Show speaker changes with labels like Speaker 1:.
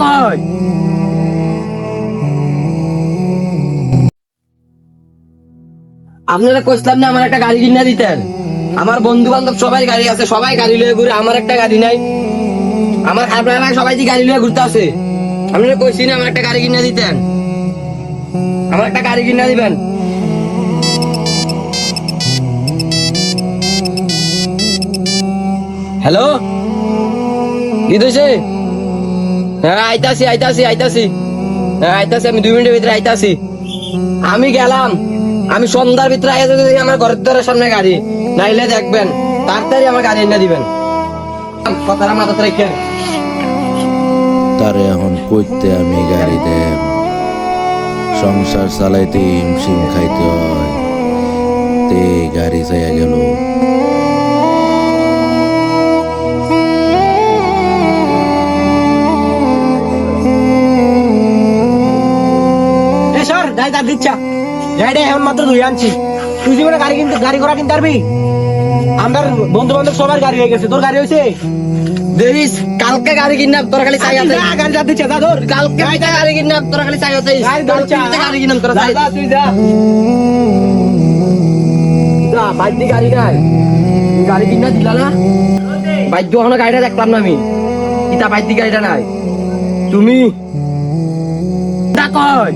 Speaker 1: কয় আপনারা কইছিলাম না আমার একটা গাড়ি কিনা দিতেন। আমার বন্ধু বান্ধব সবাই গাড়ি আছে, সবাই গাড়ি লয়ে ঘুরে, আমার একটা গাড়ি নাই। আমার খারাপ লাগে সবাই গাড়ি লয়ে ঘুরতে আছে। আপনারা কইছি না আমার একটা গাড়ি কিনা দিতেন, আমার একটা গাড়ি কিনা দিবেন। হ্যালো, কি হয়েছে? হ্যাঁ আইতাছি আইতাছি আইতাছি, হ্যাঁ আইতাছি, আমি 2 মিনিটের ভিতরে আইতাছি। আমি গেলাম, আমি সন্ধ্যার ভিতরে আইতে দেখি আমার ঘরের দ্বারের সামনে গাড়ি, নাইলে দেখবেন তাড়াতাড়ি আমার গাড়ি এনে দিবেন। কথাটা মাথাতে রেখেন।
Speaker 2: তারে এখন কইতে আমি গাড়ি দেব, সংসার চালাইতে হিমশিম খাইতে হয়, তে গাড়ি চাইয়া গেল।
Speaker 3: গাড়ি এখন মাত্র ধুই আনছি। তুই জীবনে গাড়ি ঘোড়া কিনতে পারবি? আমার বন্ধু বান্ধব সবার গাড়ি হয়ে গেছে, তোর গাড়ি হয়েছে?
Speaker 1: দেখিস কালকে গাড়ি কিনা তোরা খালি চাই আছে।
Speaker 3: গাড়ি যা দিচ্ছে যা ধর।
Speaker 1: কালকে গাড়ি কিনা তোরা খালি চাই আছে। গাড়ি কিনা তোরা চাই।
Speaker 3: তুই যা
Speaker 1: যা বাইক গাড়ি নাই, গাড়ি কিনা দিলা না? বাইক এখনো গাড়িটা দেখলাম না আমি, কিতা বাইক গাড়িটা নাই। তুমি কয়